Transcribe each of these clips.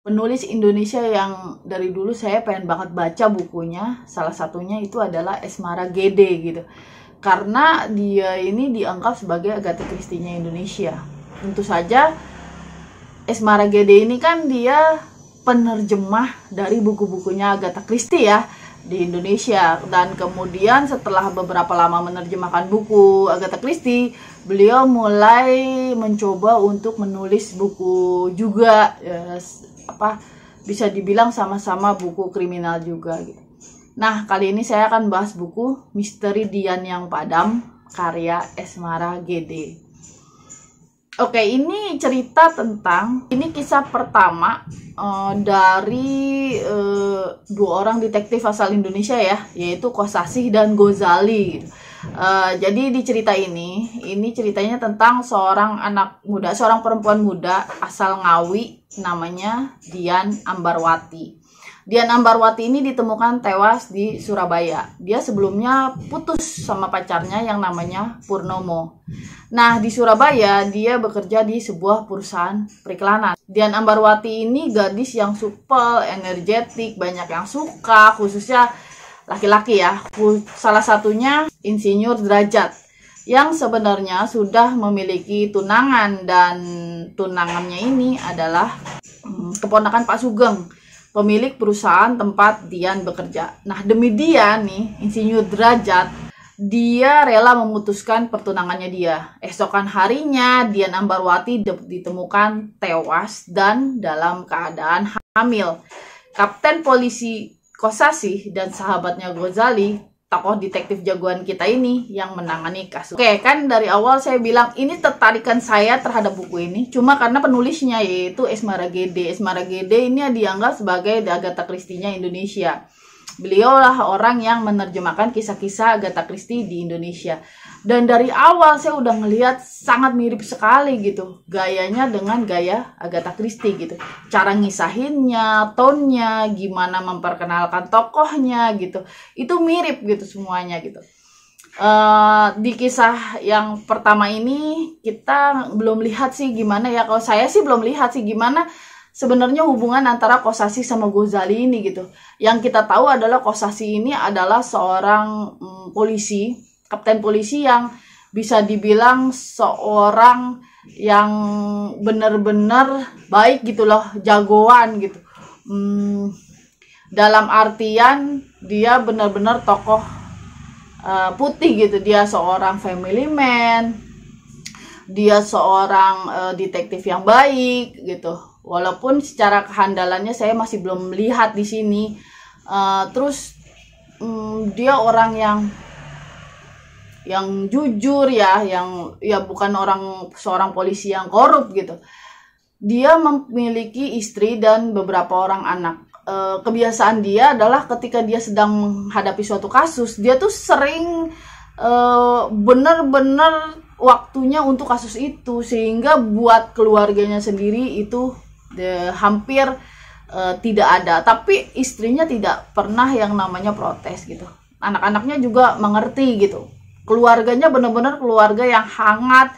penulis Indonesia yang dari dulu saya pengen banget baca bukunya. Salah satunya itu adalah Esmara Gede gitu. Karena dia ini dianggap sebagai Agatha Christie-nya Indonesia. Tentu saja Esmara Gede ini kan dia penerjemah dari buku-bukunya Agatha Christie ya di Indonesia. Dan kemudian setelah beberapa lama menerjemahkan buku Agatha Christie, beliau mulai mencoba untuk menulis buku juga, bisa dibilang sama-sama buku kriminal juga gitu. Nah, kali ini saya akan bahas buku Misteri Dian yang Padam karya Esmara Gede. Oke, ini cerita tentang, ini kisah pertama dari dua orang detektif asal Indonesia ya, yaitu Kosasih dan Ghazali. Jadi di cerita ini ceritanya tentang seorang anak muda, seorang perempuan muda asal Ngawi, namanya Dian Ambarwati. Dian Ambarwati ini ditemukan tewas di Surabaya. Dia sebelumnya putus sama pacarnya yang namanya Purnomo. Nah, di Surabaya dia bekerja di sebuah perusahaan periklanan. Dian Ambarwati ini gadis yang supel, energetik, banyak yang suka, khususnya laki-laki ya. Salah satunya Insinyur Derajat, yang sebenarnya sudah memiliki tunangan, dan tunangannya ini adalah keponakan Pak Sugeng, pemilik perusahaan tempat Dian bekerja. Nah, demi dia nih, Insinyur Derajat, dia rela memutuskan pertunangannya dia. Esokan harinya, Dian Ambarwati ditemukan tewas dan dalam keadaan hamil. Kapten polisi Kosasih dan sahabatnya Ghazali, tokoh detektif jagoan kita ini, yang menangani kasus. Oke, kan dari awal saya bilang ini tertarikan saya terhadap buku ini cuma karena penulisnya, yaitu Esmara Gede. Esmara Gede ini dianggap sebagai Agatha Christie-nya Indonesia. Beliau lah orang yang menerjemahkan kisah-kisah Agatha Christie di Indonesia. Dan dari awal saya udah ngelihat sangat mirip sekali gitu gayanya dengan gaya Agatha Christie gitu. Cara ngisahinnya, tone-nya, gimana memperkenalkan tokohnya gitu. Itu mirip gitu semuanya gitu. Di kisah yang pertama ini kita belum lihat sih gimana ya. Kalau saya sih belum lihat sih gimana sebenarnya hubungan antara Kosasih sama Ghazali ini gitu. Yang kita tahu adalah Kosasih ini adalah seorang polisi, kapten polisi yang bisa dibilang seorang yang benar-benar baik gitu loh, jagoan gitu. Dalam artian dia benar-benar tokoh putih gitu. Dia seorang family man, dia seorang detektif yang baik gitu. Walaupun secara kehandalannya saya masih belum melihat di sini. Terus dia orang yang jujur ya, yang ya bukan seorang polisi yang korup gitu. Dia memiliki istri dan beberapa orang anak. Kebiasaan dia adalah ketika dia sedang menghadapi suatu kasus, dia tuh sering benar-benar waktunya untuk kasus itu, sehingga buat keluarganya sendiri itu hampir tidak ada. Tapi istrinya tidak pernah yang namanya protes gitu. Anak-anaknya juga mengerti gitu. Keluarganya benar-benar keluarga yang hangat,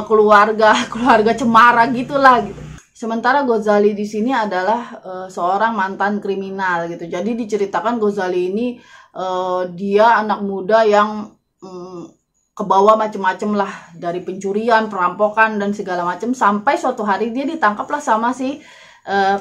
keluarga cemara gitulah gitu. Sementara Ghazali di sini adalah seorang mantan kriminal gitu. Jadi diceritakan Ghazali ini dia anak muda yang kebawa macem-macem lah, dari pencurian, perampokan dan segala macam, sampai suatu hari dia ditangkaplah sama si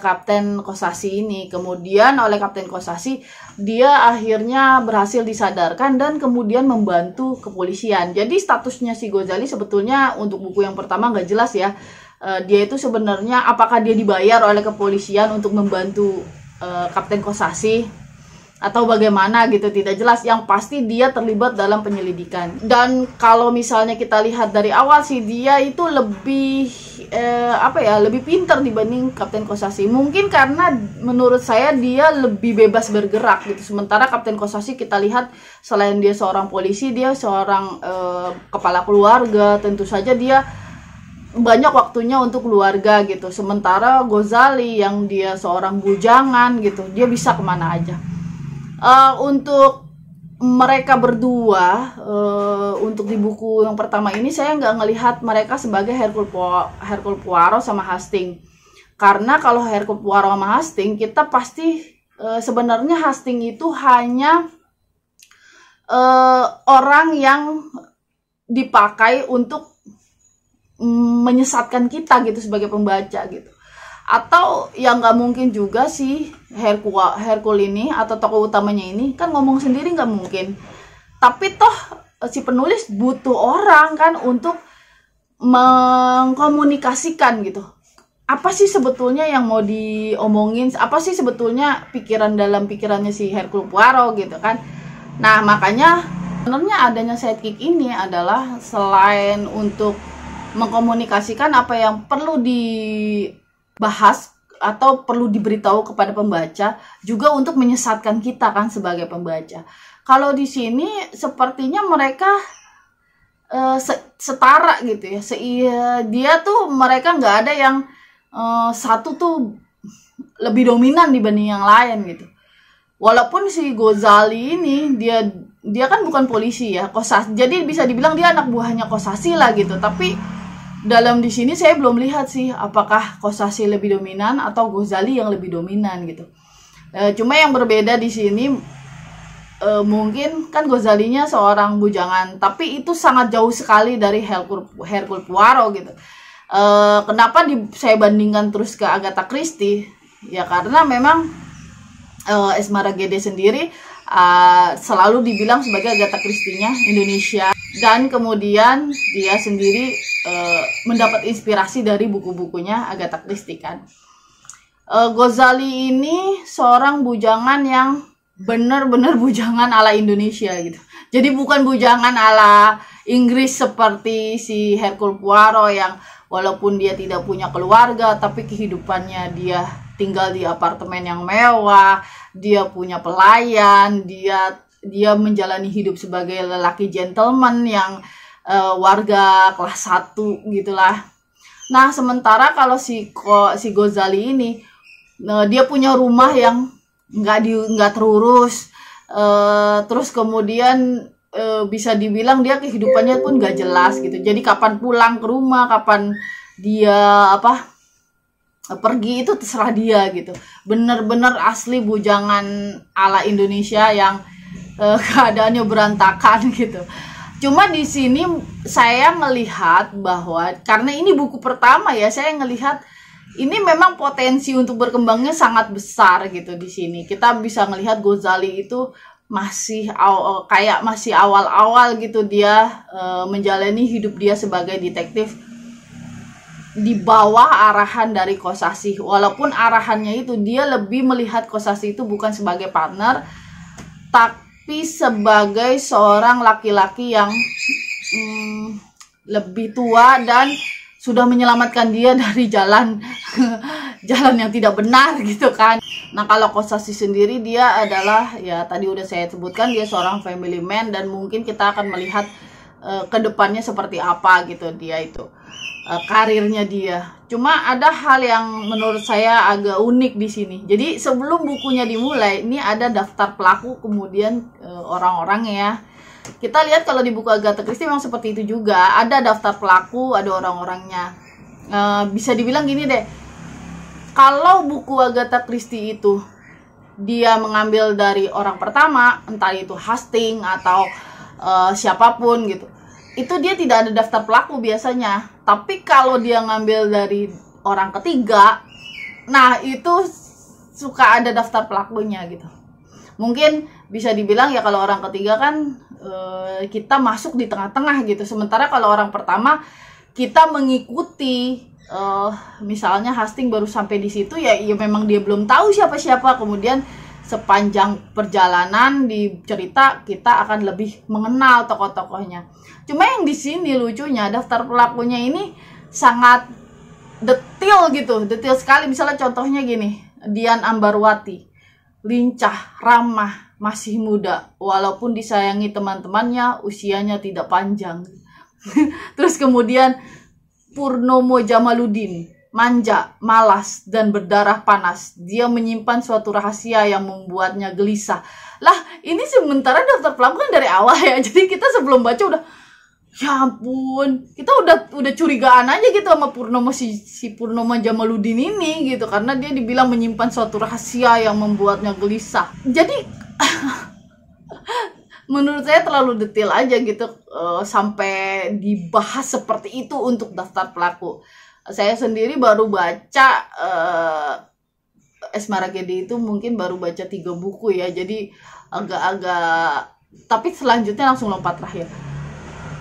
Kapten Kosasih ini. Kemudian oleh Kapten Kosasih dia akhirnya berhasil disadarkan dan kemudian membantu kepolisian. Jadi statusnya si Ghazali sebetulnya untuk buku yang pertama nggak jelas ya. Dia itu sebenarnya apakah dia dibayar oleh kepolisian untuk membantu Kapten Kosasih atau bagaimana gitu, tidak jelas. Yang pasti dia terlibat dalam penyelidikan. Dan kalau misalnya kita lihat dari awal sih, dia itu lebih lebih pintar dibanding Kapten Kosasih. Mungkin karena menurut saya dia lebih bebas bergerak gitu. Sementara Kapten Kosasih kita lihat selain dia seorang polisi, dia seorang kepala keluarga. Tentu saja dia banyak waktunya untuk keluarga gitu. Sementara Ghazali yang dia seorang bujangan gitu, dia bisa kemana aja. Untuk mereka berdua, untuk di buku yang pertama ini saya nggak ngelihat mereka sebagai Hercule Poirot sama Hastings. Karena kalau Hercule Poirot sama Hastings, kita pasti sebenarnya Hastings itu hanya orang yang dipakai untuk menyesatkan kita gitu sebagai pembaca gitu. Atau yang nggak mungkin juga sih Hercule ini atau tokoh utamanya ini kan ngomong sendiri nggak mungkin. Tapi toh si penulis butuh orang kan untuk mengkomunikasikan gitu. Apa sih sebetulnya yang mau diomongin? Apa sih sebetulnya dalam pikirannya si Hercule Poirot gitu kan? Nah, makanya sebenarnya adanya sidekick ini adalah selain untuk mengkomunikasikan apa yang perlu dibahas atau perlu diberitahu kepada pembaca, juga untuk menyesatkan kita kan sebagai pembaca. Kalau di sini sepertinya mereka setara gitu ya. Dia tuh mereka nggak ada yang satu tuh lebih dominan dibanding yang lain gitu. Walaupun si Ghazali ini dia kan bukan polisi ya, jadi bisa dibilang dia anak buahnya Kosasi lah gitu. Tapi dalam di sini saya belum lihat sih apakah Kosasi lebih dominan atau Ghazali yang lebih dominan gitu. Cuma yang berbeda di sini mungkin kan Ghazalinya seorang bujangan, tapi itu sangat jauh sekali dari Hercule Poirot gitu. Kenapa saya bandingkan terus ke Agatha Christie? Ya karena memang Esmara Gede sendiri selalu dibilang sebagai Agatha Christie-nya Indonesia, dan kemudian dia sendiri mendapat inspirasi dari buku-bukunya Agatha Christie kan. Ghazali ini seorang bujangan yang benar-benar bujangan ala Indonesia gitu. Jadi bukan bujangan ala Inggris seperti si Hercule Poirot yang walaupun dia tidak punya keluarga, tapi kehidupannya dia tinggal di apartemen yang mewah, dia punya pelayan, dia menjalani hidup sebagai lelaki gentleman yang warga kelas 1 gitulah. Nah, sementara kalau si Ghazali ini dia punya rumah yang nggak terurus, terus kemudian bisa dibilang dia kehidupannya pun nggak jelas gitu. Jadi kapan pulang ke rumah, kapan dia pergi itu terserah dia gitu. Bener-bener asli bujangan ala Indonesia yang keadaannya berantakan gitu. Cuma di sini saya melihat bahwa karena ini buku pertama ya, saya ngelihat ini memang potensi untuk berkembangnya sangat besar gitu di sini. Kita bisa ngelihat Ghazali itu masih awal-awal gitu dia menjalani hidup dia sebagai detektif di bawah arahan dari Kosasi. Walaupun arahannya itu dia lebih melihat Kosasi itu bukan sebagai partner, tapi sebagai seorang laki-laki yang lebih tua dan sudah menyelamatkan dia dari jalan yang tidak benar gitu kan. Nah, kalau Kosasi sendiri dia adalah ya tadi udah saya sebutkan, dia seorang family man, dan mungkin kita akan melihat ke depannya seperti apa gitu dia itu karirnya dia. Cuma ada hal yang menurut saya agak unik di sini. Jadi sebelum bukunya dimulai, ini ada daftar pelaku, kemudian orang-orang ya. Kita lihat kalau di buku Agatha Christie memang seperti itu juga. Ada daftar pelaku, ada orang-orangnya. Bisa dibilang gini deh, kalau buku Agatha Christie itu dia mengambil dari orang pertama, entah itu Hastings atau siapapun gitu, itu dia tidak ada daftar pelaku biasanya. Tapi kalau dia ngambil dari orang ketiga, nah itu suka ada daftar pelakunya gitu. Mungkin bisa dibilang ya kalau orang ketiga kan kita masuk di tengah-tengah gitu. Sementara kalau orang pertama kita mengikuti, misalnya Hastings baru sampai di situ ya memang dia belum tahu siapa-siapa. Kemudian sepanjang perjalanan di cerita kita akan lebih mengenal tokoh-tokohnya. Cuma yang di sini lucunya daftar pelakunya ini sangat detail gitu, detail sekali. Misalnya contohnya gini, Dian Ambarwati, lincah, ramah, masih muda, walaupun disayangi teman-temannya, usianya tidak panjang. Terus kemudian Purnomo Jamaluddin, manja, malas, dan berdarah panas. Dia menyimpan suatu rahasia yang membuatnya gelisah. Lah, ini sementara daftar pelaku kan dari awal ya. Jadi kita sebelum baca udah, Ya ampun, kita udah curigaan aja gitu sama Purnomo, si Purnomo Jamaludin ini gitu, karena dia dibilang menyimpan suatu rahasia yang membuatnya gelisah. Jadi menurut saya terlalu detail aja gitu, sampai dibahas seperti itu untuk daftar pelaku. Saya sendiri baru baca Esmara Gede itu mungkin baru baca 3 buku ya, jadi agak-agak, tapi selanjutnya langsung lompat terakhir.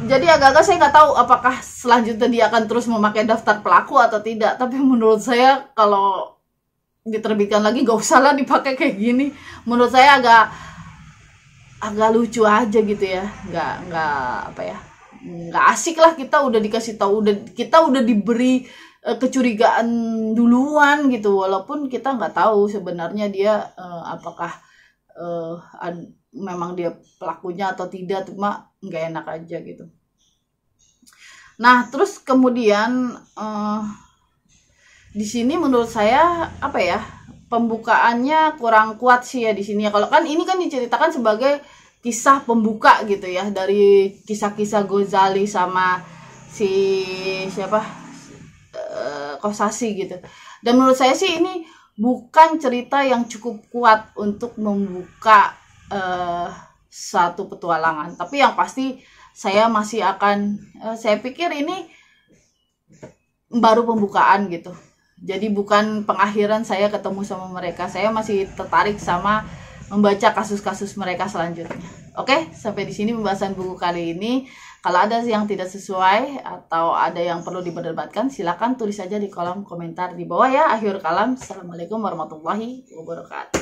Jadi agak-agak saya nggak tahu apakah selanjutnya dia akan terus memakai daftar pelaku atau tidak. Tapi menurut saya kalau diterbitkan lagi nggak usah lah dipakai kayak gini. Menurut saya agak lucu aja gitu ya. Nggak apa ya, nggak asik lah. Kita udah dikasih tahu, kita udah diberi kecurigaan duluan gitu. Walaupun kita nggak tahu sebenarnya dia apakah memang dia pelakunya atau tidak, cuma nggak enak aja gitu. Nah, terus kemudian di sini menurut saya apa ya, pembukaannya kurang kuat sih ya di sini ya. Kalau kan ini kan diceritakan sebagai kisah pembuka gitu ya, dari kisah-kisah Ghazali sama si siapa Kosasi gitu. Dan menurut saya sih ini bukan cerita yang cukup kuat untuk membuka satu petualangan. Tapi yang pasti saya masih akan, saya pikir ini baru pembukaan gitu. Jadi bukan pengakhiran saya ketemu sama mereka. Saya masih tertarik sama membaca kasus-kasus mereka selanjutnya. Oke, sampai di sini pembahasan buku kali ini. Kalau ada yang tidak sesuai atau ada yang perlu diperdebatkan, silakan tulis saja di kolom komentar di bawah ya. Akhir kalam, assalamualaikum warahmatullahi wabarakatuh.